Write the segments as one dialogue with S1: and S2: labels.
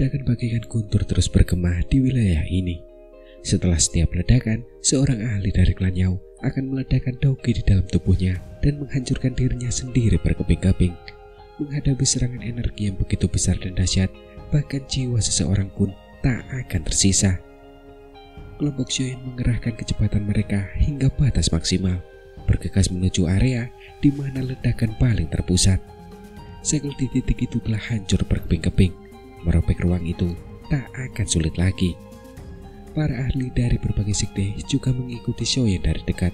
S1: Ledakan bagaikan guntur terus bergema di wilayah ini. Setelah setiap ledakan, seorang ahli dari klan Yao akan meledakkan Dogi di dalam tubuhnya dan menghancurkan dirinya sendiri berkeping-keping. Menghadapi serangan energi yang begitu besar dan dahsyat, bahkan jiwa seseorang pun tak akan tersisa. Kelompok Xiaoyan mengerahkan kecepatan mereka hingga batas maksimal, bergegas menuju area di mana ledakan paling terpusat. Segel di titik itu telah hancur berkeping-keping. Merobek ruang itu tak akan sulit lagi. Para ahli dari berbagai sekte juga mengikuti Xiaoyan dari dekat.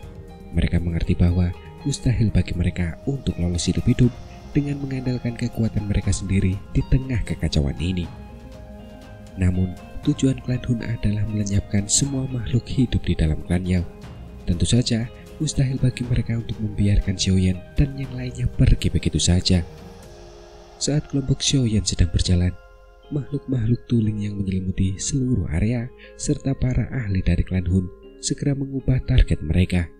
S1: Mereka mengerti bahwa mustahil bagi mereka untuk lolos hidup-hidup dengan mengandalkan kekuatan mereka sendiri di tengah kekacauan ini. Namun, tujuan klan Hun adalah melenyapkan semua makhluk hidup di dalam klan Yao. Tentu saja, mustahil bagi mereka untuk membiarkan Xiaoyan dan yang lainnya pergi begitu saja. Saat kelompok Xiaoyan sedang berjalan, makhluk-makhluk tuling yang menyelimuti seluruh area serta para ahli dari klan Hun segera mengubah target mereka.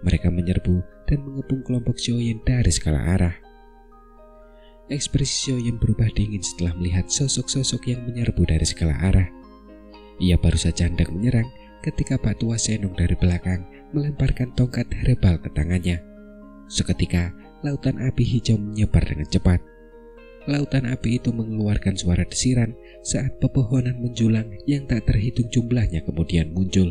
S1: Mereka menyerbu dan mengepung kelompok Xiaoyan dari segala arah. Ekspresi Xiaoyan berubah dingin setelah melihat sosok-sosok yang menyerbu dari segala arah. Ia baru saja hendak menyerang ketika Pak Tua Senong dari belakang melemparkan tongkat herbal ke tangannya. Seketika, lautan api hijau menyebar dengan cepat. Lautan api itu mengeluarkan suara desiran saat pepohonan menjulang yang tak terhitung jumlahnya kemudian muncul.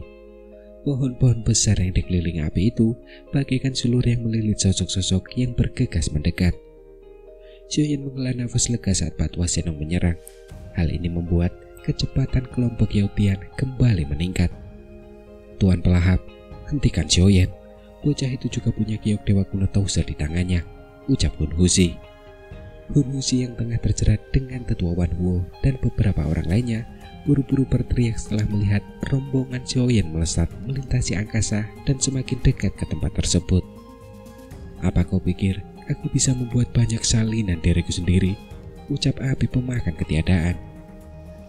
S1: Pohon-pohon besar yang dikelilingi api itu bagaikan sulur yang melilit sosok-sosok yang bergegas mendekat. Xiaoyan menghela nafas lega saat Pak Tua Senong menyerang. Hal ini membuat kecepatan kelompok Yaotian kembali meningkat. Tuan pelahap, hentikan Xiaoyan. Bocah itu juga punya giok dewa kuno Tauser di tangannya, ucap Hun Huzi. Hun Huzi yang tengah terjerat dengan tetua Wan Huo dan beberapa orang lainnya buru-buru berteriak setelah melihat rombongan Xiaoyan melesat melintasi angkasa dan semakin dekat ke tempat tersebut. Apa kau pikir aku bisa membuat banyak salinan diriku sendiri? Ucap api pemakan ketiadaan.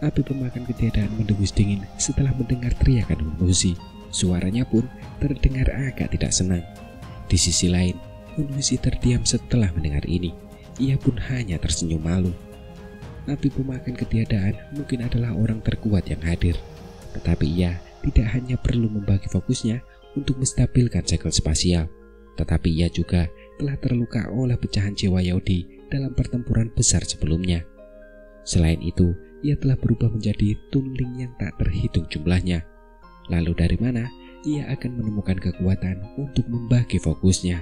S1: Api pemakan ketiadaan mendebus dingin setelah mendengar teriakan Hun Huzi. Suaranya pun terdengar agak tidak senang. Di sisi lain, Hun Huzi terdiam setelah mendengar ini. Ia pun hanya tersenyum malu. Api pemakan ketiadaan mungkin adalah orang terkuat yang hadir. Tetapi ia tidak hanya perlu membagi fokusnya untuk menstabilkan segel spasial, tetapi ia juga telah terluka oleh pecahan jiwa Yaodi dalam pertempuran besar sebelumnya. Selain itu, ia telah berubah menjadi tunling yang tak terhitung jumlahnya. Lalu dari mana ia akan menemukan kekuatan untuk membagi fokusnya?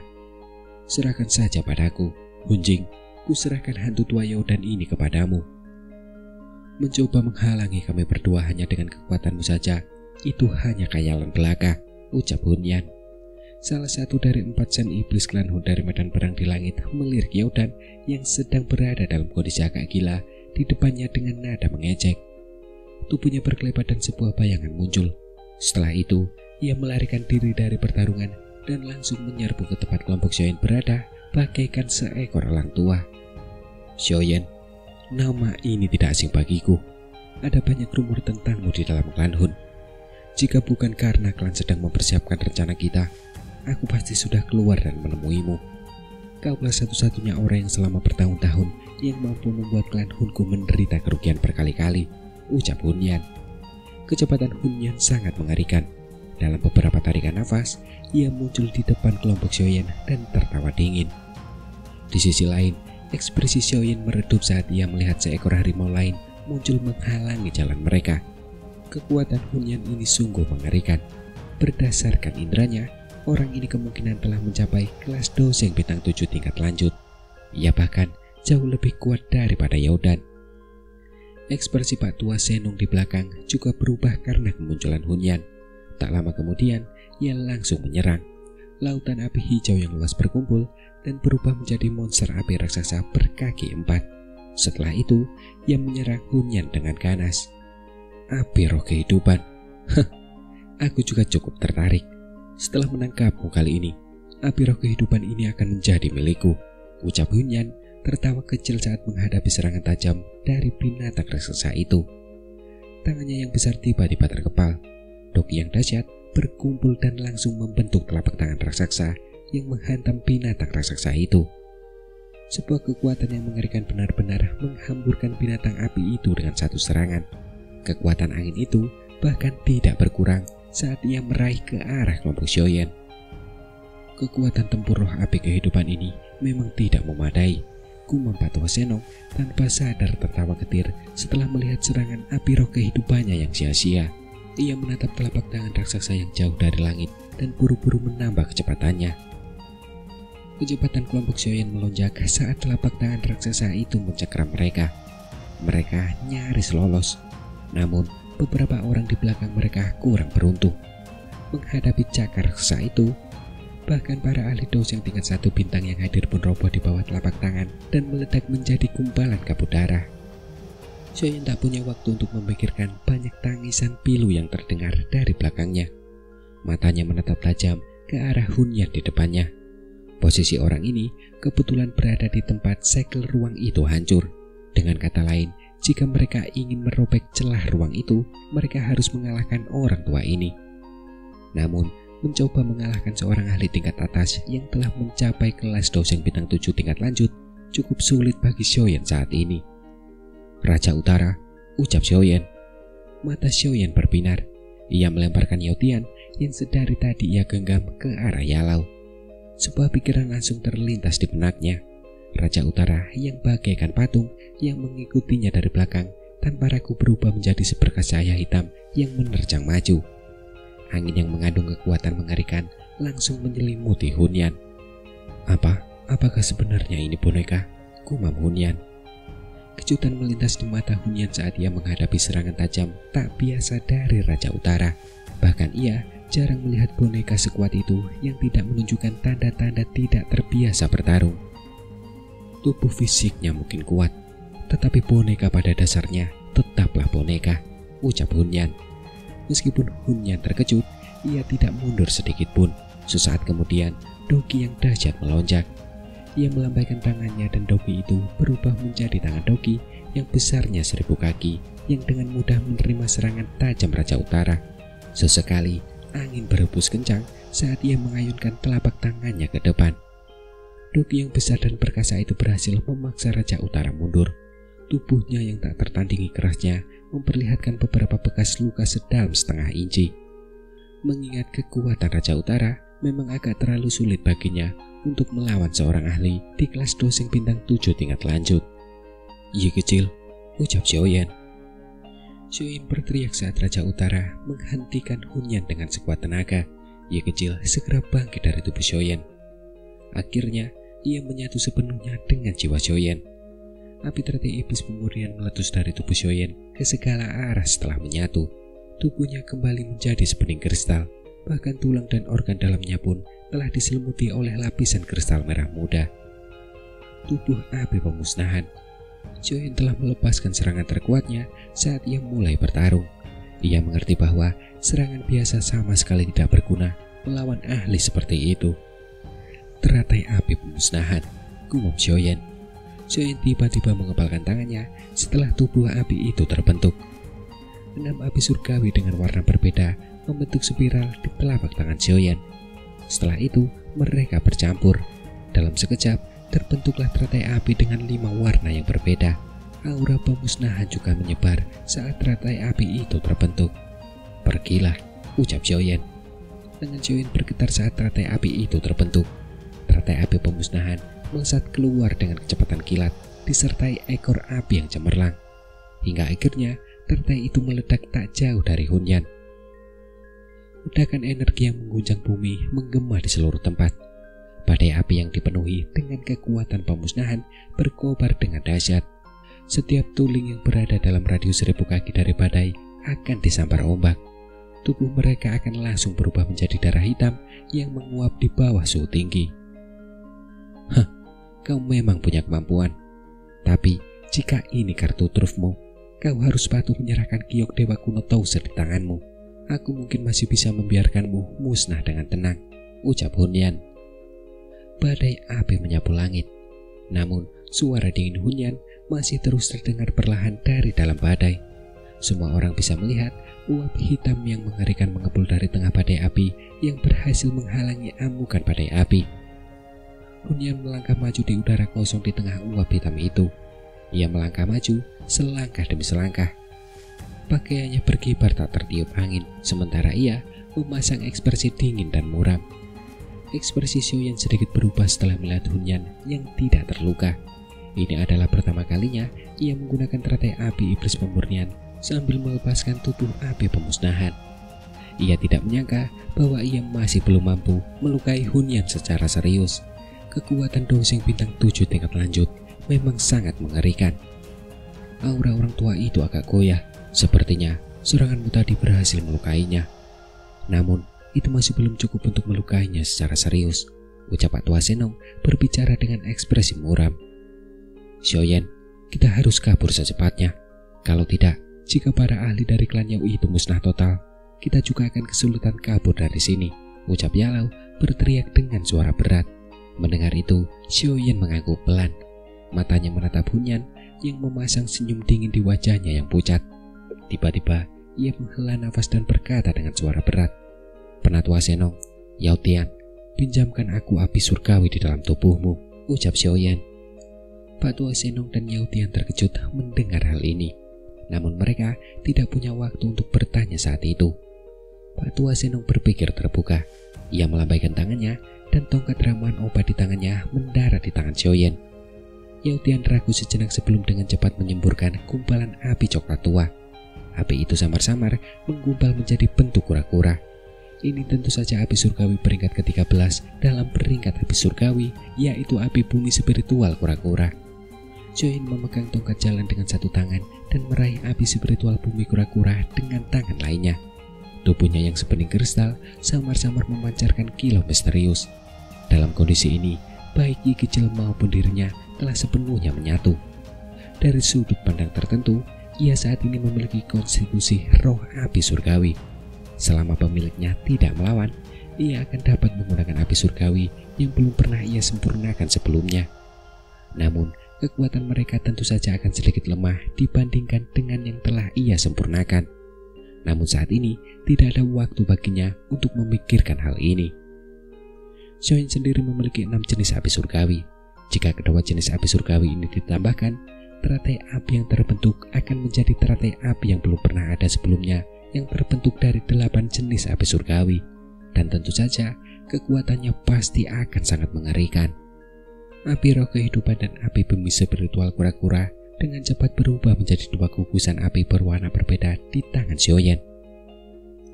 S1: Serahkan saja padaku, Hunjing. Kuserahkan hantu tua Yaodan ini kepadamu. Mencoba menghalangi kami berdua hanya dengan kekuatanmu saja, itu hanya khayalan belaka, ucap Hun Yan. Salah satu dari 4 sen iblis klan Hun dari medan perang di langit melirik Yaodan yang sedang berada dalam kondisi agak gila di depannya dengan nada mengejek. Tubuhnya berkelebat dan sebuah bayangan muncul. Setelah itu, ia melarikan diri dari pertarungan dan langsung menyerbu ke tempat kelompok Xiaoyan berada bagaikan seekor elang tua. Xiaoyan, nama ini tidak asing bagiku. Ada banyak rumor tentangmu di dalam klan Hun. Jika bukan karena klan sedang mempersiapkan rencana kita, aku pasti sudah keluar dan menemuimu. Kaulah satu-satunya orang yang selama bertahun-tahun yang mampu membuat klan Hunku menderita kerugian berkali-kali, ucap Hun Yan. Kecepatan Hun Yan sangat mengerikan. Dalam beberapa tarikan nafas, ia muncul di depan kelompok Xiaoyan dan tertawa dingin. Di sisi lain, ekspresi Xiaoyan meredup saat ia melihat seekor harimau lain muncul menghalangi jalan mereka. Kekuatan Hun Yan ini sungguh mengerikan. Berdasarkan inderanya, orang ini kemungkinan telah mencapai kelas doseng bintang 7 tingkat lanjut. Ia bahkan jauh lebih kuat daripada Yaodan. Ekspresi Pak Tua Senong di belakang juga berubah karena kemunculan Hun Yan. Tak lama kemudian, ia langsung menyerang. Lautan api hijau yang luas berkumpul dan berubah menjadi monster api raksasa berkaki 4. Setelah itu, ia menyerang Hun Yan dengan ganas. Api roh kehidupan. Aku juga cukup tertarik. Setelah menangkapmu kali ini, api roh kehidupan ini akan menjadi milikku, ucap Hun Yan tertawa kecil saat menghadapi serangan tajam dari binatang raksasa itu. Tangannya yang besar tiba-tiba terkepal. Doki yang dahsyat berkumpul dan langsung membentuk telapak tangan raksasa yang menghantam binatang raksasa itu. Sebuah kekuatan yang mengerikan benar-benar menghamburkan binatang api itu dengan satu serangan. Kekuatan angin itu bahkan tidak berkurang saat ia meraih ke arah kelompok Xiaoyan. Kekuatan tempur roh api kehidupan ini memang tidak memadai, gumam Pak Tua Senong tanpa sadar tertawa ketir setelah melihat serangan api roh kehidupannya yang sia-sia. Ia menatap telapak tangan raksasa yang jauh dari langit dan buru-buru menambah kecepatannya. Kecepatan kelompok Xiaoyan melonjak saat telapak tangan raksasa itu mencekram mereka. Mereka nyaris lolos, namun beberapa orang di belakang mereka kurang beruntung. Menghadapi cakar raksasa itu, bahkan para ahli doseng tingkat 1 bintang yang hadir pun roboh di bawah telapak tangan dan meledak menjadi gumpalan kabut darah. Xiaoyan tak punya waktu untuk memikirkan banyak tangisan pilu yang terdengar dari belakangnya. Matanya menatap tajam ke arah Hunyan di depannya. Posisi orang ini kebetulan berada di tempat segel ruang itu hancur. Dengan kata lain, jika mereka ingin merobek celah ruang itu, mereka harus mengalahkan orang tua ini. Namun, mencoba mengalahkan seorang ahli tingkat atas yang telah mencapai kelas doseng bintang 7 tingkat lanjut cukup sulit bagi Xiaoyan saat ini. Raja Utara, ucap Xiaoyan. Mata Xiaoyan berbinar. Ia melemparkan Yaotian yang sedari tadi ia genggam ke arah Yalau. Sebuah pikiran langsung terlintas di benaknya. Raja Utara yang bagaikan patung yang mengikutinya dari belakang tanpa ragu berubah menjadi seberkas cahaya hitam yang menerjang maju. Angin yang mengandung kekuatan mengerikan langsung menyelimuti Hunyan. Apakah sebenarnya ini boneka? Gumam Hunyan. Kejutan melintas di mata Hunyan saat ia menghadapi serangan tajam tak biasa dari Raja Utara. Bahkan ia jarang melihat boneka sekuat itu yang tidak menunjukkan tanda-tanda tidak terbiasa bertarung. Tubuh fisiknya mungkin kuat, tetapi boneka pada dasarnya tetaplah boneka, ucap Hunyan. Meskipun Hunyan terkejut, ia tidak mundur sedikit pun. Sesaat kemudian, Doki yang dahsyat melonjak. Ia melambaikan tangannya dan Doki itu berubah menjadi tangan Doki yang besarnya 1000 kaki yang dengan mudah menerima serangan tajam Raja Utara. Sesekali, angin berhembus kencang saat ia mengayunkan telapak tangannya ke depan. Doki yang besar dan perkasa itu berhasil memaksa Raja Utara mundur. Tubuhnya yang tak tertandingi kerasnya memperlihatkan beberapa bekas luka sedalam setengah inci. Mengingat kekuatan Raja Utara, memang agak terlalu sulit baginya untuk melawan seorang ahli di kelas doseng bintang 7 tingkat lanjut. "Yi kecil," ucap Xiaoyan. Xiaoyan berteriak saat Raja Utara menghentikan Hunyan dengan sekuat tenaga. Yi kecil segera bangkit dari tubuh Xiaoyan. Akhirnya, ia menyatu sepenuhnya dengan jiwa Xiaoyan. Api teratai iblis kemudian meletus dari tubuh Xiaoyan ke segala arah setelah menyatu. Tubuhnya kembali menjadi sebening kristal, bahkan tulang dan organ dalamnya pun telah diselimuti oleh lapisan kristal merah muda. Tubuh api pemusnahan. Xiaoyan telah melepaskan serangan terkuatnya saat ia mulai bertarung. Ia mengerti bahwa serangan biasa sama sekali tidak berguna melawan ahli seperti itu. Teratai api pemusnahan, gumam Xiaoyan. Xiaoyan tiba-tiba mengepalkan tangannya setelah tubuh api itu terbentuk. 6 api surgawi dengan warna berbeda membentuk spiral di telapak tangan Xiaoyan. Setelah itu, mereka bercampur. Dalam sekejap, terbentuklah teratai api dengan 5 warna yang berbeda. Aura pemusnahan juga menyebar saat teratai api itu terbentuk. "Pergilah," ucap Xiaoyan. Tangan Xiaoyan bergetar saat teratai api itu terbentuk. Teratai api pemusnahan melesat keluar dengan kecepatan kilat, disertai ekor api yang cemerlang. Hingga akhirnya, teratai itu meledak tak jauh dari Hunyan. Ledakan energi yang mengguncang bumi menggema di seluruh tempat. Badai api yang dipenuhi dengan kekuatan pemusnahan berkobar dengan dahsyat. Setiap tuling yang berada dalam radius 1000 kaki dari badai akan disambar ombak. Tubuh mereka akan langsung berubah menjadi darah hitam yang menguap di bawah suhu tinggi. Kau memang punya kemampuan. Tapi jika ini kartu trufmu, kau harus patuh menyerahkan giok dewa kuno Tauser di tanganmu. Aku mungkin masih bisa membiarkanmu musnah dengan tenang, ucap Hunyan. Badai api menyapu langit. Namun, suara dingin Hunyan masih terus terdengar perlahan dari dalam badai. Semua orang bisa melihat uap hitam yang mengerikan mengepul dari tengah badai api yang berhasil menghalangi amukan badai api. Hunyan melangkah maju di udara kosong di tengah uap hitam itu. Ia melangkah maju selangkah demi selangkah. Pakaiannya berkibar tak tertiup angin, sementara ia memasang ekspresi dingin dan muram. Ekspresi Xiaoyan sedikit berubah setelah melihat Hunyan yang tidak terluka. Ini adalah pertama kalinya ia menggunakan teratai api iblis pemurnian sambil melepaskan tubuh api pemusnahan. Ia tidak menyangka bahwa ia masih belum mampu melukai Hunyan secara serius. Kekuatan dosing bintang 7 tingkat lanjut memang sangat mengerikan. Aura orang tua itu agak goyah, sepertinya seranganmu tadi berhasil melukainya. Namun, itu masih belum cukup untuk melukainya secara serius, ucap Pak Tua Senong berbicara dengan ekspresi muram. Xiaoyan, kita harus kabur secepatnya. Kalau tidak, jika para ahli dari klan Yao itu musnah total, kita juga akan kesulitan kabur dari sini, ucap Yalau berteriak dengan suara berat. Mendengar itu, Xiaoyan mengangguk pelan. Matanya menatap Hunyan yang memasang senyum dingin di wajahnya yang pucat. Tiba-tiba, ia menghela nafas dan berkata dengan suara berat, "Penatua Senong, Yao Tian, pinjamkan aku api surgawi di dalam tubuhmu," ucap Xiaoyan. Pak Tua Senong dan Yao Tian terkejut mendengar hal ini. Namun mereka tidak punya waktu untuk bertanya saat itu. Pak Tua Senong berpikir terbuka. Ia melambaikan tangannya dan tongkat ramuan obat di tangannya mendarat di tangan Xiaoyan. Yao Tian ragu sejenak sebelum dengan cepat menyemburkan gumpalan api coklat tua. Api itu samar-samar menggumpal menjadi bentuk kura-kura. Ini tentu saja api surgawi peringkat ke-13 dalam peringkat api surgawi, yaitu api bumi spiritual kura-kura. Xiaoyan memegang tongkat jalan dengan satu tangan dan meraih api spiritual bumi kura-kura dengan tangan lainnya. Tubuhnya yang sebening kristal samar-samar memancarkan kilau misterius. Dalam kondisi ini, baik Yi kecil maupun dirinya telah sepenuhnya menyatu. Dari sudut pandang tertentu, ia saat ini memiliki konstitusi roh api surgawi. Selama pemiliknya tidak melawan, ia akan dapat menggunakan api surgawi yang belum pernah ia sempurnakan sebelumnya. Namun, kekuatan mereka tentu saja akan sedikit lemah dibandingkan dengan yang telah ia sempurnakan. Namun saat ini tidak ada waktu baginya untuk memikirkan hal ini. Xiaoyan sendiri memiliki 6 jenis api surgawi. Jika kedua jenis api surgawi ini ditambahkan, teratai api yang terbentuk akan menjadi teratai api yang belum pernah ada sebelumnya, yang terbentuk dari 8 jenis api surgawi. Dan tentu saja kekuatannya pasti akan sangat mengerikan. Api roh kehidupan dan api bumi spiritual kura-kura dengan cepat berubah menjadi 2 gugusan api berwarna berbeda di tangan Xiaoyan.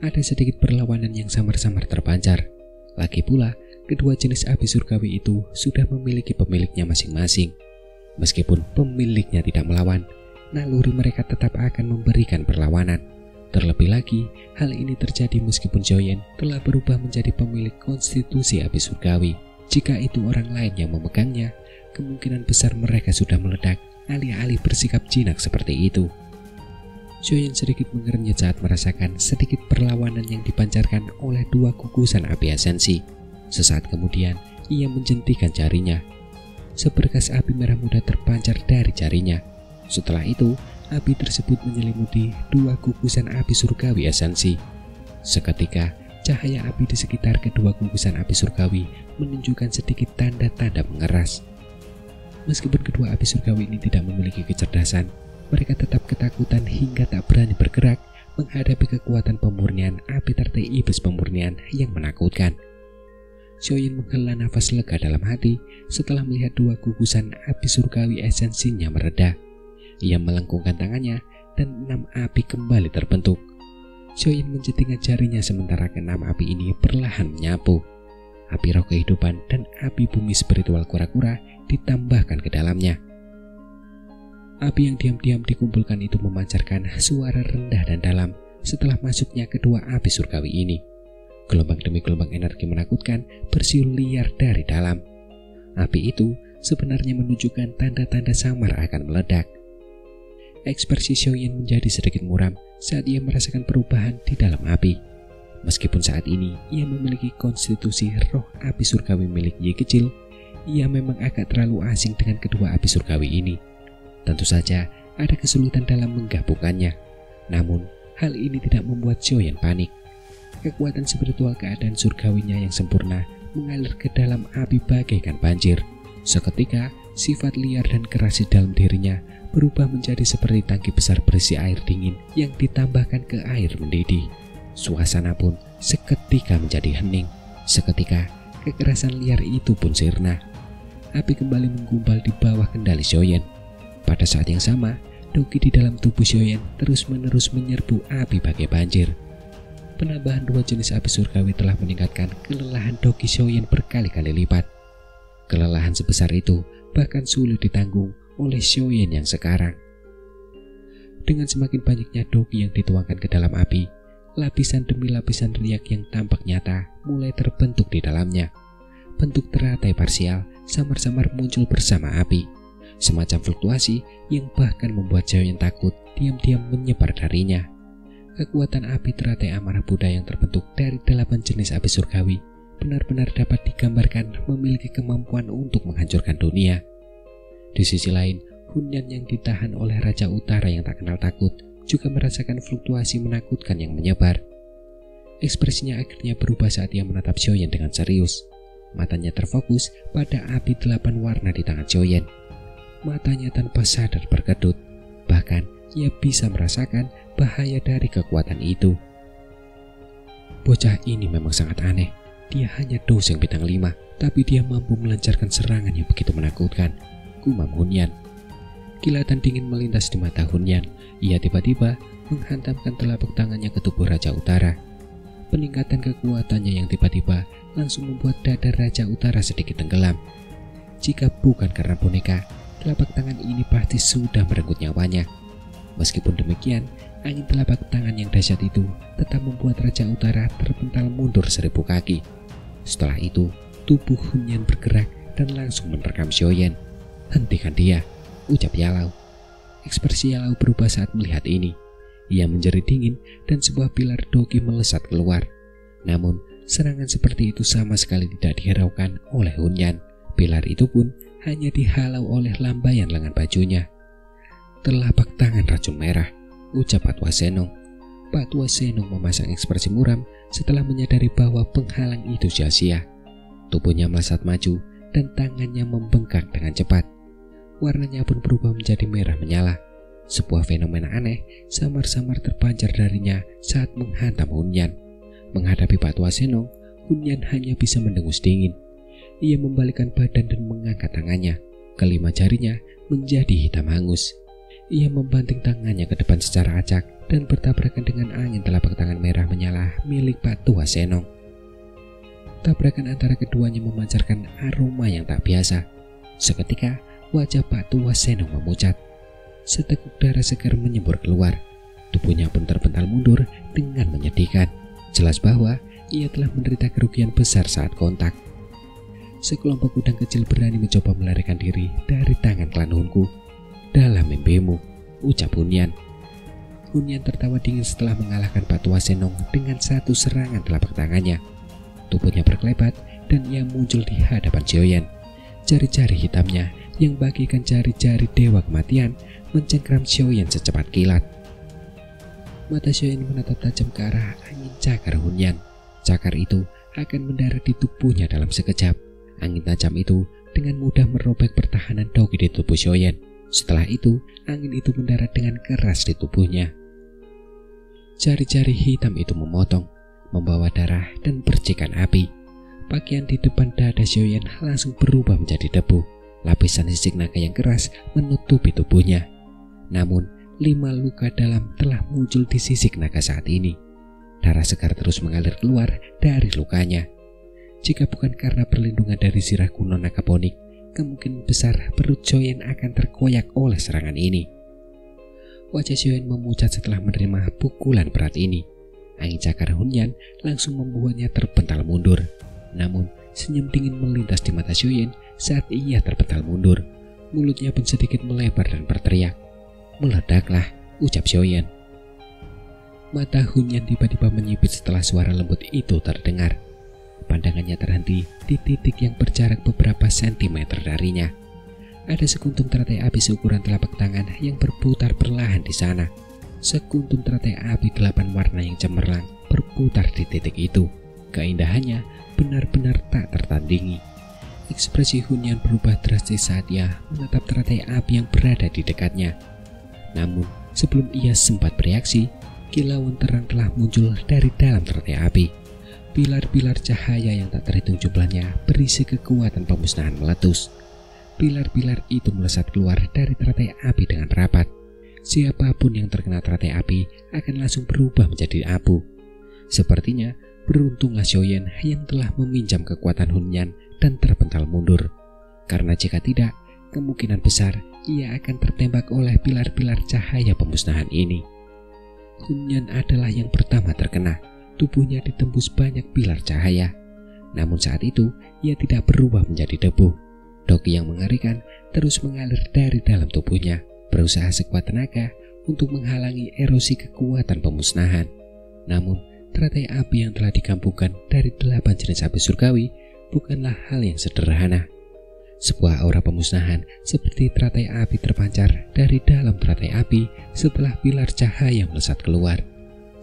S1: Ada sedikit perlawanan yang samar-samar terpancar. Lagi pula, kedua jenis api surgawi itu sudah memiliki pemiliknya masing-masing. Meskipun pemiliknya tidak melawan, naluri mereka tetap akan memberikan perlawanan. Terlebih lagi, hal ini terjadi meskipun Xiaoyan telah berubah menjadi pemilik konstitusi api surgawi. Jika itu orang lain yang memegangnya, kemungkinan besar mereka sudah meledak, alih-alih bersikap jinak seperti itu. Xiaoyan sedikit mengerenyit saat merasakan sedikit perlawanan yang dipancarkan oleh 2 gugusan api esensi. Sesaat kemudian, ia menjentikan jarinya. Seberkas api merah muda terpancar dari jarinya. Setelah itu, api tersebut menyelimuti 2 gugusan api surgawi esensi. Seketika, cahaya api di sekitar kedua gugusan api surgawi menunjukkan sedikit tanda-tanda mengeras. Meskipun kedua api surgawi ini tidak memiliki kecerdasan, mereka tetap ketakutan hingga tak berani bergerak menghadapi kekuatan pemurnian api teratai iblis pemurnian yang menakutkan. Xiaoyan menghela nafas lega dalam hati setelah melihat 2 gugusan api surgawi esensinya mereda. Ia melengkungkan tangannya dan 6 api kembali terbentuk. Xiaoyan menjentingan jarinya sementara ke-6 api ini perlahan menyapu. Api roh kehidupan dan api bumi spiritual kura-kura ditambahkan ke dalamnya. Api yang diam-diam dikumpulkan itu memancarkan suara rendah dan dalam setelah masuknya kedua api surgawi ini. Gelombang demi gelombang energi menakutkan bersiul liar dari dalam. Api itu sebenarnya menunjukkan tanda-tanda samar akan meledak. Ekspresi Xiaoyan menjadi sedikit muram saat ia merasakan perubahan di dalam api. Meskipun saat ini ia memiliki konstitusi roh api surgawi milik Yi kecil, ia memang agak terlalu asing dengan kedua api surgawi ini. Tentu saja ada kesulitan dalam menggabungkannya. Namun, hal ini tidak membuat Xiaoyan panik. Kekuatan spiritual keadaan surgawinya yang sempurna mengalir ke dalam api bagaikan banjir. Seketika, sifat liar dan keras di dalam dirinya berubah menjadi seperti tangki besar berisi air dingin yang ditambahkan ke air mendidih. Suasana pun seketika menjadi hening. Seketika, kekerasan liar itu pun sirna. Api kembali menggumpal di bawah kendali Xiaoyan. Pada saat yang sama, Dogi di dalam tubuh Xiaoyan terus-menerus menyerbu api bagai banjir. Penambahan 2 jenis api surgawi telah meningkatkan kelelahan Dogi Xiaoyan berkali-kali lipat. Kelelahan sebesar itu bahkan sulit ditanggung oleh Xiaoyan yang sekarang. Dengan semakin banyaknya Dogi yang dituangkan ke dalam api, lapisan demi lapisan riak yang tampak nyata mulai terbentuk di dalamnya. Bentuk teratai parsial samar-samar muncul bersama api, semacam fluktuasi yang bahkan membuat Xiaoyan takut diam-diam menyebar darinya. Kekuatan api teratai amarah Buddha yang terbentuk dari 8 jenis api surgawi benar-benar dapat digambarkan memiliki kemampuan untuk menghancurkan dunia. Di sisi lain, Hunyan yang ditahan oleh Raja Utara yang tak kenal takut juga merasakan fluktuasi menakutkan yang menyebar. Ekspresinya akhirnya berubah saat ia menatap Xiaoyan dengan serius. Matanya terfokus pada api 8 warna di tangan Xiaoyan. Matanya tanpa sadar berkedut. Bahkan ia bisa merasakan bahaya dari kekuatan itu. Bocah ini memang sangat aneh. Dia hanya doseng bintang 5, tapi dia mampu melancarkan serangan yang begitu menakutkan, gumam Hunyan. Kilatan dingin melintas di mata Hunyan. Ia tiba-tiba menghantamkan telapak tangannya ke tubuh Raja Utara. Peningkatan kekuatannya yang tiba-tiba langsung membuat dada Raja Utara sedikit tenggelam. Jika bukan karena boneka, telapak tangan ini pasti sudah merenggut nyawanya. Meskipun demikian, angin telapak tangan yang dahsyat itu tetap membuat Raja Utara terpental mundur 1000 kaki. Setelah itu, tubuh Hunyan bergerak dan langsung menerkam Xiaoyan. "Hentikan dia," ucap Yalau. Ekspresi Yalau berubah saat melihat ini. Ia menjerit dingin dan sebuah pilar Dogi melesat keluar. Namun, serangan seperti itu sama sekali tidak dihiraukan oleh Hunyan. Pilar itu pun hanya dihalau oleh lambaian lengan bajunya. "Telapak tangan racun merah," ucap Pak Tua Senong. Pak Tua Senong memasang ekspresi muram setelah menyadari bahwa penghalang itu sia-sia. Tubuhnya melesat maju dan tangannya membengkak dengan cepat. Warnanya pun berubah menjadi merah menyala. Sebuah fenomena aneh samar-samar terpancar darinya saat menghantam Hunyan. Menghadapi Pak Tua Senong, Hunyan hanya bisa mendengus dingin. Ia membalikkan badan dan mengangkat tangannya. Kelima jarinya menjadi hitam hangus. Ia membanting tangannya ke depan secara acak dan bertabrakan dengan angin telapak tangan merah menyala milik Pak Tua Senong. Tabrakan antara keduanya memancarkan aroma yang tak biasa. Seketika, wajah Pak Tua Senong memucat. Seteguk darah segar menyembur keluar. Tubuhnya pun terpental mundur dengan menyedihkan. Jelas bahwa ia telah menderita kerugian besar saat kontak. Sekelompok udang kecil berani mencoba melarikan diri dari tangan klan Hunku. "Dalam mimpimu," ucap Hunyan. Hunyan tertawa dingin setelah mengalahkan Pak Tua Senong dengan satu serangan telapak tangannya. Tubuhnya berkelebat dan ia muncul di hadapan Xiaoyan. Jari-jari hitamnya yang bagaikan jari-jari dewa kematian mencengkram Xiaoyan secepat kilat. Mata Xiaoyan menatap tajam ke arah angin cakar Hunyan. Cakar itu akan mendarat di tubuhnya dalam sekejap. Angin tajam itu dengan mudah merobek pertahanan Dogi di tubuh Xiaoyan. Setelah itu, angin itu mendarat dengan keras di tubuhnya. Jari-jari hitam itu memotong, membawa darah dan percikan api. Pakaian di depan dada Xiaoyan langsung berubah menjadi debu. Lapisan sisik naga yang keras menutupi tubuhnya. Namun, 5 luka dalam telah muncul di sisik naga saat ini. Darah segar terus mengalir keluar dari lukanya. Jika bukan karena perlindungan dari sirah kuno naga ponik, kemungkinan besar perut Xiaoyan akan terkoyak oleh serangan ini. Wajah Xiaoyan memucat setelah menerima pukulan berat ini. Angin cakar Hunyan langsung membuatnya terpental mundur. Namun, senyum dingin melintas di mata Xiaoyan saat ia terpental mundur. Mulutnya pun sedikit melebar dan berteriak. "Meledaklah," ucap Xiaoyan. Mata Hunyan tiba-tiba menyipit setelah suara lembut itu terdengar. Pandangannya terhenti di titik yang berjarak beberapa sentimeter darinya. Ada sekuntum teratai api seukuran telapak tangan yang berputar perlahan di sana. Sekuntum teratai api 8 warna yang cemerlang berputar di titik itu. Keindahannya benar-benar tak tertandingi. Ekspresi Hunyan berubah drastis saat ia menatap teratai api yang berada di dekatnya. Namun, sebelum ia sempat bereaksi, kilauan terang telah muncul dari dalam teratai api. Pilar-pilar cahaya yang tak terhitung jumlahnya berisi kekuatan pemusnahan meletus. Pilar-pilar itu melesat keluar dari teratai api dengan rapat. Siapapun yang terkena teratai api akan langsung berubah menjadi abu. Sepertinya beruntunglah Xiaoyan yang telah meminjam kekuatan Hunyan dan terpental mundur. Karena jika tidak, kemungkinan besar ia akan tertembak oleh pilar-pilar cahaya pemusnahan ini. Hunyan adalah yang pertama terkena. Tubuhnya ditembus banyak pilar cahaya. Namun saat itu ia tidak berubah menjadi debu. Doki yang mengerikan terus mengalir dari dalam tubuhnya, berusaha sekuat tenaga untuk menghalangi erosi kekuatan pemusnahan. Namun teratai api yang telah digabungkan dari 8 jenis api surgawi bukanlah hal yang sederhana. Sebuah aura pemusnahan seperti teratai api terpancar dari dalam teratai api setelah pilar cahaya melesat keluar.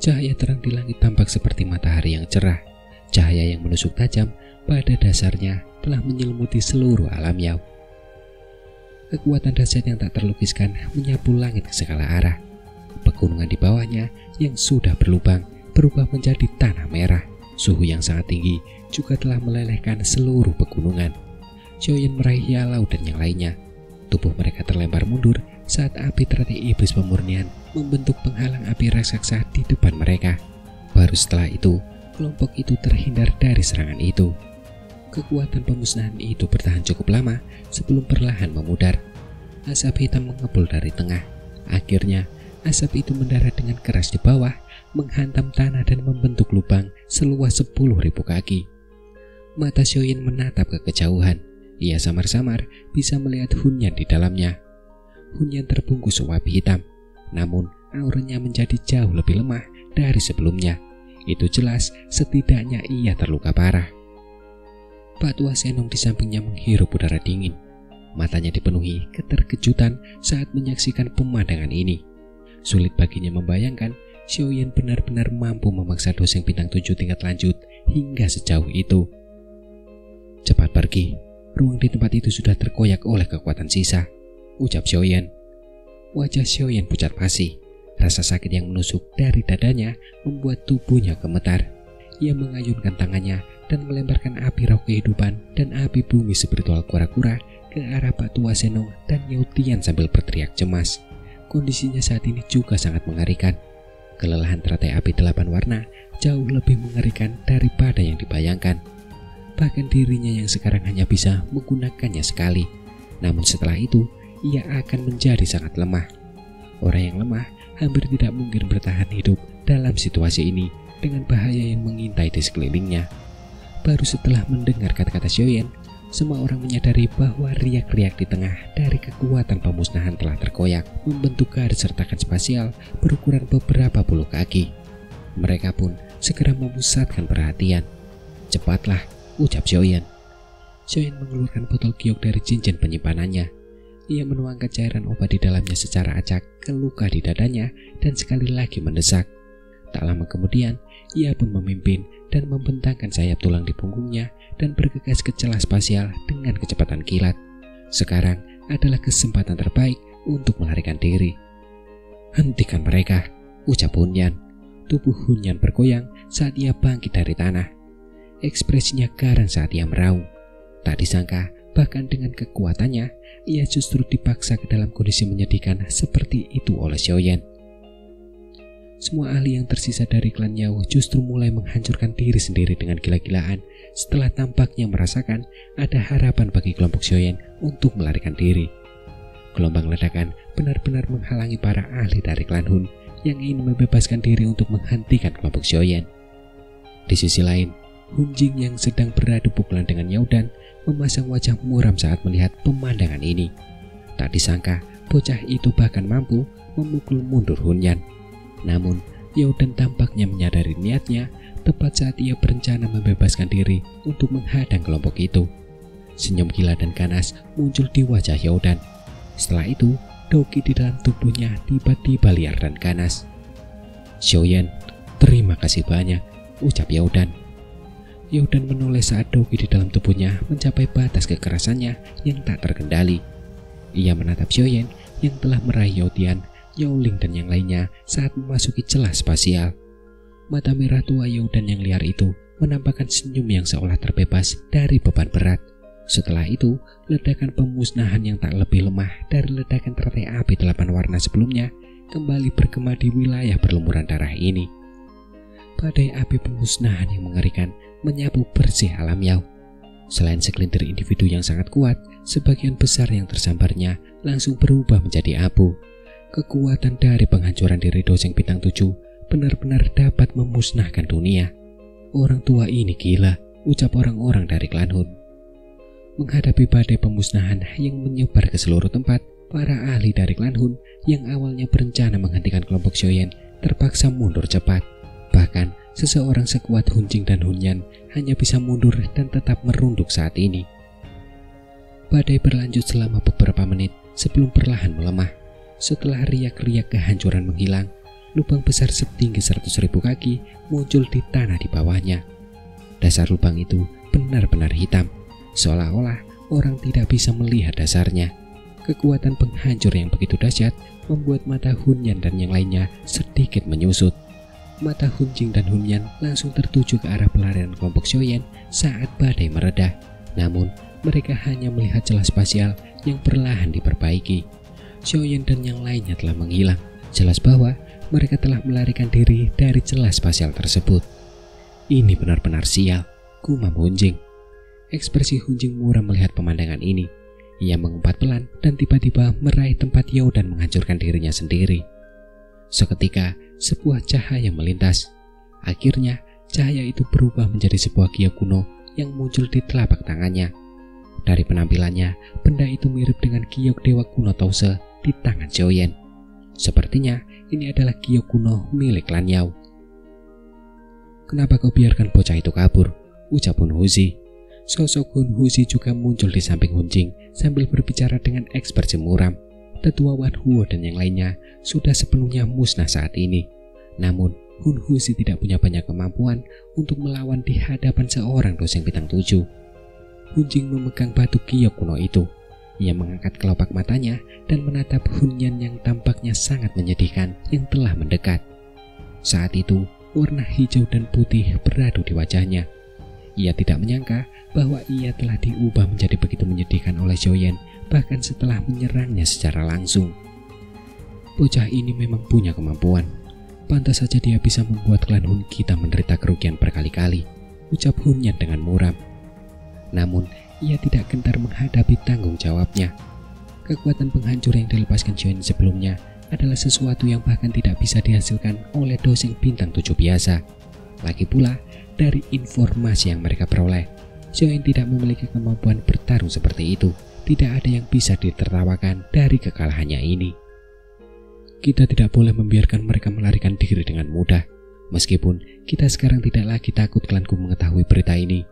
S1: Cahaya terang di langit tampak seperti matahari yang cerah. Cahaya yang menusuk tajam pada dasarnya telah menyelimuti seluruh alam Yao. Kekuatan dahsyat yang tak terlukiskan menyapu langit ke segala arah. Pegunungan di bawahnya yang sudah berlubang berubah menjadi tanah merah. Suhu yang sangat tinggi juga telah melelehkan seluruh pegunungan. Xiaoyan meraih Yalau dan yang lainnya. Tubuh mereka terlempar mundur saat api teratai iblis pemurnian membentuk penghalang api raksasa di depan mereka. Baru setelah itu, kelompok itu terhindar dari serangan itu. Kekuatan pemusnahan itu bertahan cukup lama sebelum perlahan memudar. Asap hitam mengepul dari tengah. Akhirnya, asap itu mendarat dengan keras di bawah, menghantam tanah dan membentuk lubang seluas 10.000 kaki. Mata Xiaoyan menatap ke kejauhan. Ia samar-samar bisa melihat Hunyan di dalamnya. Hunyan terbungkus api hitam, namun auranya menjadi jauh lebih lemah dari sebelumnya. Itu jelas setidaknya ia terluka parah. Pak Tua Senong di sampingnya menghirup udara dingin. Matanya dipenuhi keterkejutan saat menyaksikan pemandangan ini. Sulit baginya membayangkan Xiaoyan benar-benar mampu memaksa doseng bintang 7 tingkat lanjut hingga sejauh itu. Cepat pergi, ruang di tempat itu sudah terkoyak oleh kekuatan sisa, ucap Xiaoyan. Wajah Xiaoyan pucat pasi. Rasa sakit yang menusuk dari dadanya membuat tubuhnya gemetar. Ia mengayunkan tangannya dan melemparkan api roh kehidupan dan api bumi spiritual kura-kura ke arah Pak Tua Senong dan Yautian sambil berteriak cemas. Kondisinya saat ini juga sangat mengerikan. Kelelahan teratai api 8 warna jauh lebih mengerikan daripada yang dibayangkan. Bahkan dirinya yang sekarang hanya bisa menggunakannya sekali. Namun setelah itu, ia akan menjadi sangat lemah. Orang yang lemah hampir tidak mungkin bertahan hidup dalam situasi ini dengan bahaya yang mengintai di sekelilingnya. Baru setelah mendengar kata-kata Xiaoyan, semua orang menyadari bahwa riak-riak di tengah dari kekuatan pemusnahan telah terkoyak, membentuk garis sertakan spasial berukuran beberapa puluh kaki. Mereka pun segera memusatkan perhatian. Cepatlah, ucap Xiaoyan. Xiaoyan mengeluarkan botol giok dari cincin penyimpanannya. Ia menuangkan cairan obat di dalamnya secara acak ke luka di dadanya dan sekali lagi mendesak. Tak lama kemudian, ia pun memimpin dan membentangkan sayap tulang di punggungnya dan bergegas ke celah spasial dengan kecepatan kilat. Sekarang adalah kesempatan terbaik untuk melarikan diri. Hentikan mereka, ucap Hunyan. Tubuh Hunyan bergoyang saat ia bangkit dari tanah. Ekspresinya garang saat ia meraung. Tak disangka, bahkan dengan kekuatannya, ia justru dipaksa ke dalam kondisi menyedihkan seperti itu oleh Xiaoyan. Semua ahli yang tersisa dari klan Yao justru mulai menghancurkan diri sendiri dengan gila-gilaan setelah tampaknya merasakan ada harapan bagi kelompok Xiaoyan untuk melarikan diri. Gelombang ledakan benar-benar menghalangi para ahli dari klan Hun yang ingin membebaskan diri untuk menghentikan kelompok Xiaoyan. Di sisi lain, Hun Jing yang sedang beradu pukulan dengan Yao Dan memasang wajah muram saat melihat pemandangan ini. Tak disangka, bocah itu bahkan mampu memukul mundur Hunyan. Namun, Yao Dan tampaknya menyadari niatnya tepat saat ia berencana membebaskan diri untuk menghadang kelompok itu. Senyum gila dan ganas muncul di wajah Yao Dan. Setelah itu, Doki di dalam tubuhnya tiba-tiba liar dan ganas. Xiaoyan, terima kasih banyak, ucap Yao Dan. Yodan menoleh saat Dogi di dalam tubuhnya mencapai batas kekerasannya yang tak terkendali. Ia menatap Xiaoyan yang telah meraih Yaodian, Yaoling dan yang lainnya saat memasuki celah spasial. Mata merah tua Yodan yang liar itu menampakkan senyum yang seolah terbebas dari beban berat. Setelah itu, ledakan pemusnahan yang tak lebih lemah dari ledakan teratai api 8 warna sebelumnya kembali bergema di wilayah berlumuran darah ini. Badai api pemusnahan yang mengerikan menyapu bersih alam Yao. Selain segelintir individu yang sangat kuat, sebagian besar yang tersambarnya langsung berubah menjadi abu. Kekuatan dari penghancuran diri Doseng Bintang 7 benar-benar dapat memusnahkan dunia. Orang tua ini gila, ucap orang-orang dari klan Hun. Menghadapi badai pemusnahan yang menyebar ke seluruh tempat, para ahli dari klan Hun yang awalnya berencana menghentikan kelompok Xiaoyan terpaksa mundur cepat. Bahkan, seseorang sekuat Hun Jing dan Hun Yan hanya bisa mundur dan tetap merunduk saat ini. Badai berlanjut selama beberapa menit sebelum perlahan melemah. Setelah riak-riak kehancuran menghilang, lubang besar setinggi 100.000 kaki muncul di tanah di bawahnya. Dasar lubang itu benar-benar hitam, seolah-olah orang tidak bisa melihat dasarnya. Kekuatan penghancur yang begitu dahsyat membuat mata Hun Yan dan yang lainnya sedikit menyusut. Mata Hun Jing dan Hun Yan langsung tertuju ke arah pelarian kelompok Xiaoyan saat badai mereda. Namun, mereka hanya melihat celah spasial yang perlahan diperbaiki. Xiaoyan dan yang lainnya telah menghilang. Jelas bahwa mereka telah melarikan diri dari celah spasial tersebut. Ini benar-benar sial, gumam Hun Jing. Ekspresi Hun Jing muram melihat pemandangan ini. Ia mengumpat pelan dan tiba-tiba meraih tempat Yao dan menghancurkan dirinya sendiri. Seketika, sebuah cahaya melintas. Akhirnya, cahaya itu berubah menjadi sebuah giok kuno yang muncul di telapak tangannya. Dari penampilannya, benda itu mirip dengan giok dewa kuno Tause di tangan Xiaoyan. Sepertinya ini adalah giok kuno milik klan Yao. Kenapa kau biarkan bocah itu kabur? Ucap Hun Huzi. Sosok Hun Huzi juga muncul di samping Hun Jing sambil berbicara dengan ekspresi muram. Tetua Wan Huo dan yang lainnya sudah sepenuhnya musnah saat ini. Namun Hun Huzi tidak punya banyak kemampuan untuk melawan di hadapan seorang Doseng Bintang 7. Hun Jing memegang batu giok kuno itu. Ia mengangkat kelopak matanya dan menatap Hun Yan yang tampaknya sangat menyedihkan yang telah mendekat. Saat itu, warna hijau dan putih beradu di wajahnya. Ia tidak menyangka bahwa ia telah diubah menjadi begitu menyedihkan oleh Xiaoyan, bahkan setelah menyerangnya secara langsung. Bocah ini memang punya kemampuan. Pantas saja dia bisa membuat klan Hun kita menderita kerugian berkali-kali, ucap Hun Yan dengan muram. Namun, ia tidak gentar menghadapi tanggung jawabnya. Kekuatan penghancur yang dilepaskan Xiaoyan sebelumnya adalah sesuatu yang bahkan tidak bisa dihasilkan oleh Doseng Bintang 7 biasa. Lagi pula, dari informasi yang mereka peroleh, Xiaoyan tidak memiliki kemampuan bertarung seperti itu. Tidak ada yang bisa ditertawakan dari kekalahannya ini. Kita tidak boleh membiarkan mereka melarikan diri dengan mudah. Meskipun kita sekarang tidak lagi takut klanku mengetahui berita ini,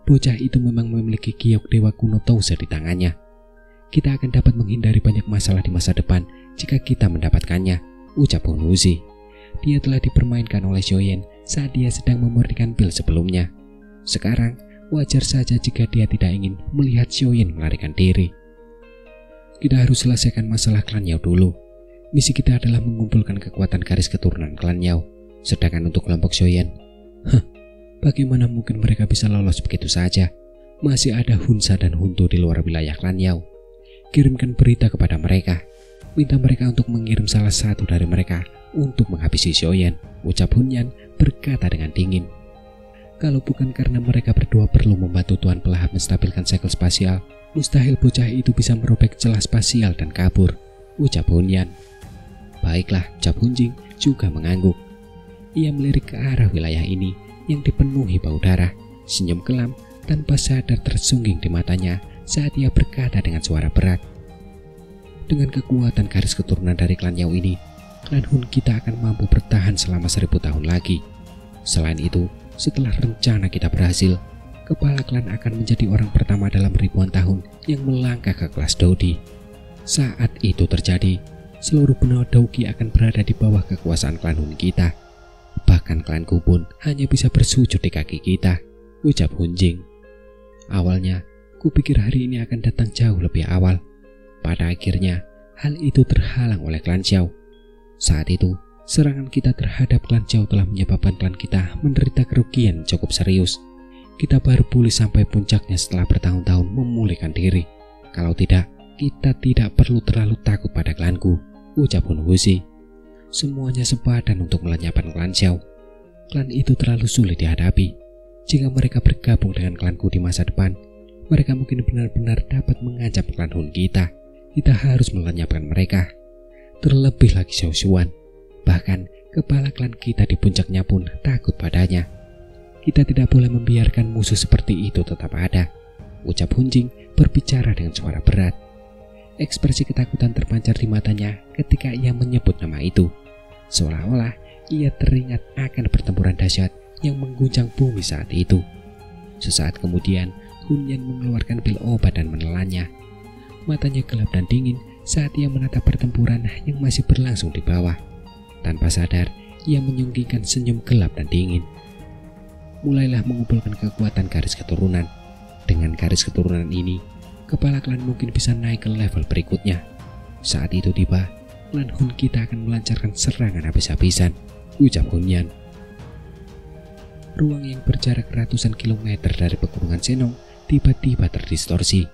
S1: bocah itu memang memiliki giok dewa kuno Tause di tangannya. Kita akan dapat menghindari banyak masalah di masa depan jika kita mendapatkannya, ucap Hun Huzi. Dia telah dipermainkan oleh Xiaoyan saat dia sedang memurnikan pil sebelumnya. Sekarang, wajar saja jika dia tidak ingin melihat Xiaoyan melarikan diri. Kita harus selesaikan masalah klan Yao dulu. Misi kita adalah mengumpulkan kekuatan garis keturunan klan Yao. Sedangkan untuk kelompok Xiaoyan, bagaimana mungkin mereka bisa lolos begitu saja? Masih ada Hunsa dan Huntu di luar wilayah klan Yao. Kirimkan berita kepada mereka. Minta mereka untuk mengirim salah satu dari mereka untuk menghabisi Xiaoyan, ucap Hun Yan berkata dengan dingin. Kalau bukan karena mereka berdua perlu membantu Tuan Pelahap menstabilkan segel spasial, mustahil bocah itu bisa merobek celah spasial dan kabur, ucap Hun Yan. Baiklah, ucap Hun Jing juga mengangguk. Ia melirik ke arah wilayah ini yang dipenuhi bau darah. Senyum kelam tanpa sadar tersungging di matanya saat ia berkata dengan suara berat. Dengan kekuatan garis keturunan dari klan Yao ini, klan Hun kita akan mampu bertahan selama 1000 tahun lagi. Selain itu, setelah rencana kita berhasil, kepala klan akan menjadi orang pertama dalam ribuan tahun yang melangkah ke kelas Dodi. Saat itu terjadi, seluruh benua Dauki akan berada di bawah kekuasaan klan Hun kita. Bahkan klanku pun hanya bisa bersujud di kaki kita. ucap Hunjing. Awalnya, kupikir hari ini akan datang jauh lebih awal. Pada akhirnya, hal itu terhalang oleh klan Xiao. Saat itu, serangan kita terhadap klan Xiao telah menyebabkan klan kita menderita kerugian cukup serius. Kita baru pulih sampai puncaknya setelah bertahun-tahun memulihkan diri. Kalau tidak, kita tidak perlu terlalu takut pada klanku, ucap Hun Wuxi. Semuanya sepadan untuk melenyapkan klan Xiao. Klan itu terlalu sulit dihadapi. Jika mereka bergabung dengan klanku di masa depan, mereka mungkin benar-benar dapat mengancam klan Hun kita. Kita harus melenyapkan mereka. Terlebih lagi Xiao Xuan. Bahkan kepala klan kita di puncaknya pun takut padanya. Kita tidak boleh membiarkan musuh seperti itu tetap ada, ucap Hunjing berbicara dengan suara berat. Ekspresi ketakutan terpancar di matanya ketika ia menyebut nama itu. Seolah-olah ia teringat akan pertempuran dahsyat yang mengguncang bumi saat itu. Sesaat kemudian, Hun Yan mengeluarkan pil obat dan menelannya. Matanya gelap dan dingin saat ia menatap pertempuran yang masih berlangsung di bawah. Tanpa sadar, ia menyunggingkan senyum gelap dan dingin. Mulailah mengumpulkan kekuatan garis keturunan. Dengan garis keturunan ini, kepala klan mungkin bisa naik ke level berikutnya. Saat itu tiba, klan Hun kita akan melancarkan serangan habis-habisan, ucap Hun Yan. Ruang yang berjarak ratusan kilometer dari pegunungan Senong tiba-tiba terdistorsi.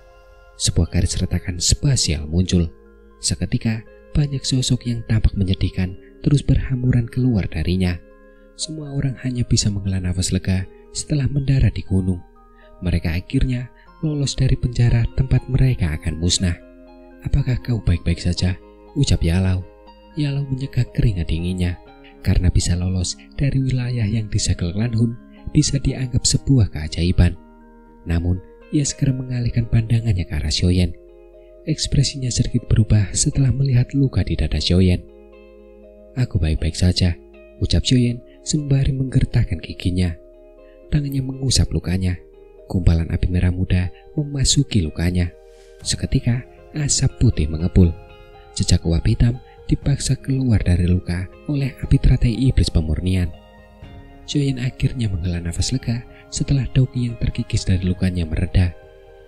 S1: Sebuah garis retakan spasial muncul. Seketika, banyak sosok yang tampak menyedihkan terus berhamburan keluar darinya. Semua orang hanya bisa menghela nafas lega setelah mendarat di gunung. Mereka akhirnya lolos dari penjara tempat mereka akan musnah. Apakah kau baik-baik saja? Ucap Yalau. Yalau menyeka keringat dinginnya. Karena bisa lolos dari wilayah yang disegel klan Hun bisa dianggap sebuah keajaiban. Namun, ia segera mengalihkan pandangannya ke arah Xiaoyan. Ekspresinya sedikit berubah setelah melihat luka di dada Xiaoyan. Aku baik-baik saja, ucap Xiaoyan sembari menggertakkan giginya. Tangannya mengusap lukanya. Gumpalan api merah muda memasuki lukanya. Seketika, asap putih mengepul. Jejak uap hitam dipaksa keluar dari luka oleh api teratai iblis pemurnian. Xiaoyan akhirnya menghela nafas lega setelah daunnya yang terkikis dari lukanya mereda.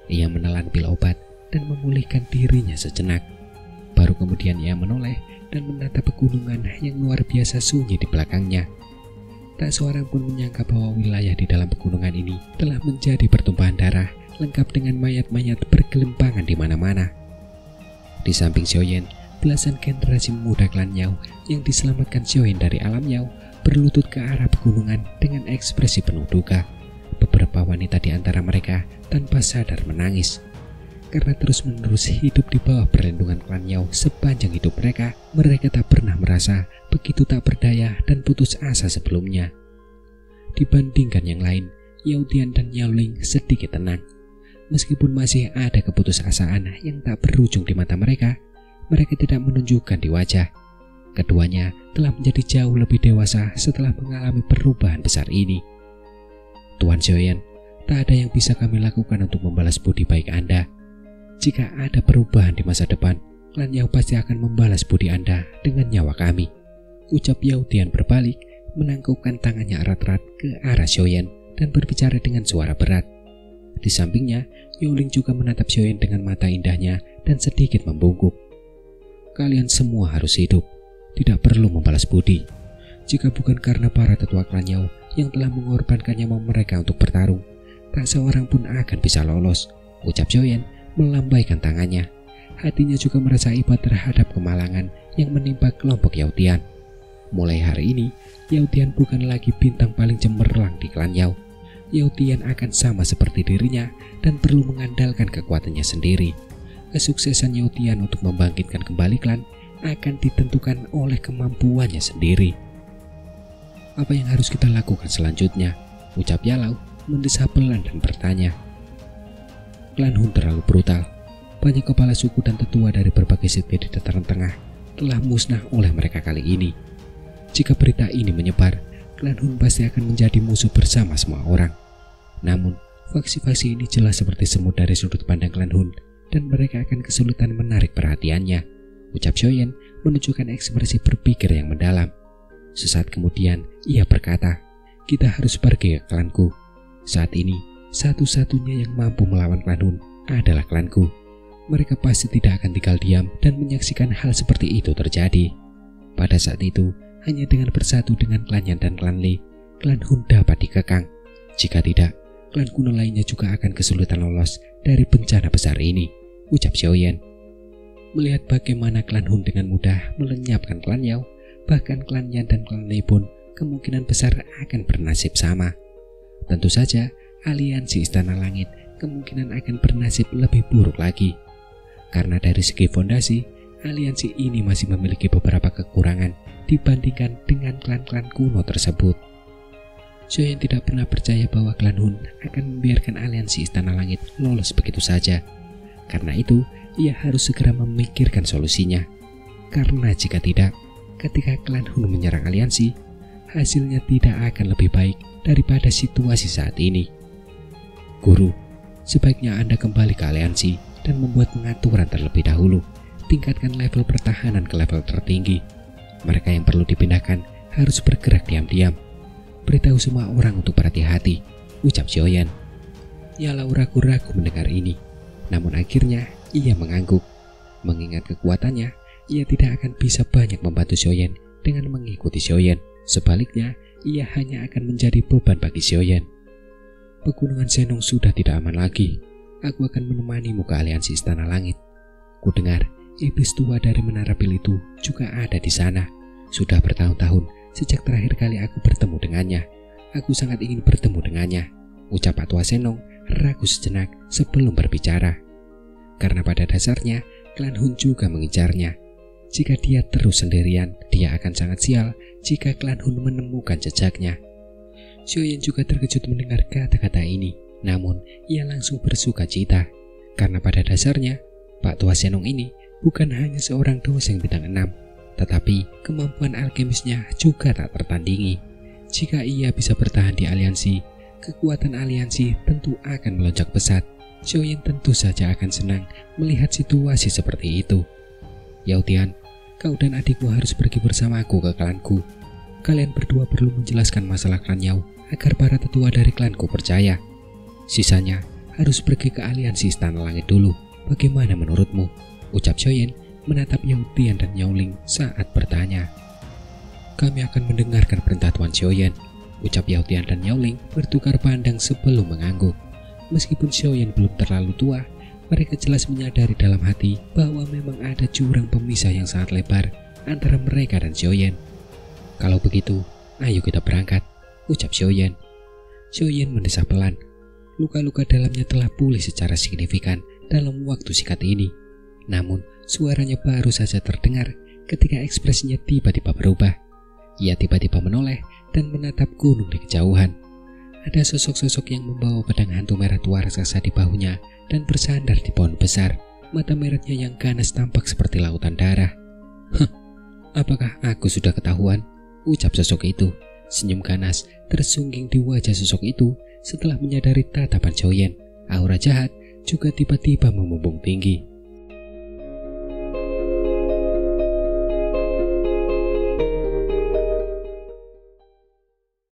S1: Ia menelan pil obat dan memulihkan dirinya sejenak. Baru kemudian ia menoleh dan menatap pegunungan yang luar biasa sunyi di belakangnya. Tak seorang pun menyangka bahwa wilayah di dalam pegunungan ini telah menjadi pertumpahan darah, lengkap dengan mayat-mayat bergelimpangan di mana-mana. Di samping Xiaoyan, belasan generasi muda klan Yao yang diselamatkan Xiaoyan dari alam Yao berlutut ke arah pegunungan dengan ekspresi penuh duka. Beberapa wanita di antara mereka tanpa sadar menangis. Karena terus-menerus hidup di bawah perlindungan klan Yao sepanjang hidup mereka tak pernah merasa begitu tak berdaya dan putus asa sebelumnya. Dibandingkan yang lain, Yao Tian dan Yao Ling sedikit tenang. Meskipun masih ada keputusasaan yang tak berujung di mata mereka tidak menunjukkan di wajah. Keduanya telah menjadi jauh lebih dewasa setelah mengalami perubahan besar ini. Tuan Xiaoyan, tak ada yang bisa kami lakukan untuk membalas budi baik Anda. Jika ada perubahan di masa depan, klan Yao pasti akan membalas budi Anda dengan nyawa kami, ucap Yao Tian berbalik, menangkupkan tangannya erat-erat ke arah Xiaoyan dan berbicara dengan suara berat. Di sampingnya, Yao Ling juga menatap Xiaoyan dengan mata indahnya dan sedikit membungkuk. Kalian semua harus hidup, tidak perlu membalas budi. Jika bukan karena para tetua klan Yao yang telah mengorbankan nyawa mereka untuk bertarung, tak seorang pun akan bisa lolos, ucap Xiaoyan melambaikan tangannya. Hatinya juga merasa iba terhadap kemalangan yang menimpa kelompok Yao Tian. Mulai hari ini, Yao Tian bukan lagi bintang paling cemerlang di klan Yao. Yao Tian akan sama seperti dirinya dan perlu mengandalkan kekuatannya sendiri. Kesuksesan Yao Tian untuk membangkitkan kembali klan akan ditentukan oleh kemampuannya sendiri. Apa yang harus kita lakukan selanjutnya? Ucap Yalau mendesah pelan dan bertanya. Klan Hun terlalu brutal. Banyak kepala suku dan tetua dari berbagai sekte di dataran tengah telah musnah oleh mereka kali ini. Jika berita ini menyebar, klan Hun pasti akan menjadi musuh bersama semua orang. Namun, faksi-faksi ini jelas seperti semut dari sudut pandang klan Hun dan mereka akan kesulitan menarik perhatiannya, ucap Xiaoyan menunjukkan ekspresi berpikir yang mendalam. Sesaat kemudian, ia berkata, kita harus pergi ke klanku. Saat ini, satu-satunya yang mampu melawan klan Hun adalah klanku. Mereka pasti tidak akan tinggal diam dan menyaksikan hal seperti itu terjadi. Pada saat itu, hanya dengan bersatu dengan klan Yan dan klan Li, klan Hun dapat dikekang. Jika tidak, klan kuno lainnya juga akan kesulitan lolos dari bencana besar ini, ucap Xiaoyan. Melihat bagaimana klan Hun dengan mudah melenyapkan klan Yao, bahkan klan Yan dan klan Li pun kemungkinan besar akan bernasib sama. Tentu saja, aliansi Istana Langit kemungkinan akan bernasib lebih buruk lagi. Karena dari segi fondasi, aliansi ini masih memiliki beberapa kekurangan dibandingkan dengan klan-klan kuno tersebut. Xiaoyan tidak pernah percaya bahwa klan Hun akan membiarkan aliansi Istana Langit lolos begitu saja. Karena itu, ia harus segera memikirkan solusinya. Karena jika tidak, ketika klan Hun menyerang aliansi, hasilnya tidak akan lebih baik daripada situasi saat ini. Guru, sebaiknya Anda kembali ke aliansi dan membuat pengaturan terlebih dahulu. Tingkatkan level pertahanan ke level tertinggi. Mereka yang perlu dipindahkan harus bergerak diam-diam. Beritahu semua orang untuk berhati-hati, ucap Xiaoyan. Ialah ragu-ragu mendengar ini. Namun akhirnya ia mengangguk. Mengingat kekuatannya, ia tidak akan bisa banyak membantu Xiaoyan dengan mengikuti Xiaoyan. Sebaliknya, ia hanya akan menjadi beban bagi Xiaoyan. Pegunungan Senong sudah tidak aman lagi. Aku akan menemanimu ke aliansi Istana Langit. Ku dengar iblis tua dari Menara Pil itu juga ada di sana. Sudah bertahun-tahun sejak terakhir kali aku bertemu dengannya. Aku sangat ingin bertemu dengannya, ucap Pak Tua Senong ragu sejenak sebelum berbicara. Karena pada dasarnya klan Hun juga mengincarnya. Jika dia terus sendirian, dia akan sangat sial jika klan Hun menemukan jejaknya. Xiaoyan juga terkejut mendengar kata-kata ini. Namun, ia langsung bersuka cita. Karena pada dasarnya, Pak Tua Senong ini bukan hanya seorang dosen bintang 6, tetapi kemampuan alkemisnya juga tak tertandingi. Jika ia bisa bertahan di aliansi, kekuatan aliansi tentu akan melonjak pesat. Xiaoyan tentu saja akan senang melihat situasi seperti itu. Yao Tian, kau dan adikmu harus pergi bersamaku ke klanku. Kalian berdua perlu menjelaskan masalah klan Yao agar para tetua dari klanku percaya. Sisanya harus pergi ke aliansi Istana Langit dulu. Bagaimana menurutmu? Ucap Xiaoyan menatap Yao Tian dan Yao Ling saat bertanya. Kami akan mendengarkan perintah Tuan Xiaoyan, ucap Yao Tian dan Yao Ling bertukar pandang sebelum mengangguk. Meskipun Xiaoyan belum terlalu tua, mereka jelas menyadari dalam hati bahwa memang ada jurang pemisah yang sangat lebar antara mereka dan Xiaoyan. Kalau begitu, ayo kita berangkat, ucap Xiaoyan. Xiaoyan mendesah pelan. Luka-luka dalamnya telah pulih secara signifikan dalam waktu singkat ini. Namun, suaranya baru saja terdengar ketika ekspresinya tiba-tiba berubah. Ia tiba-tiba menoleh dan menatap gunung di kejauhan. Ada sosok-sosok yang membawa pedang hantu merah tua raksasa di bahunya dan bersandar di pohon besar. Mata merahnya yang ganas tampak seperti lautan darah. Apakah aku sudah ketahuan? Ucap sosok itu. Senyum ganas tersungging di wajah sosok itu setelah menyadari tatapan Xiaoyan. Aura jahat juga tiba-tiba membumbung tinggi.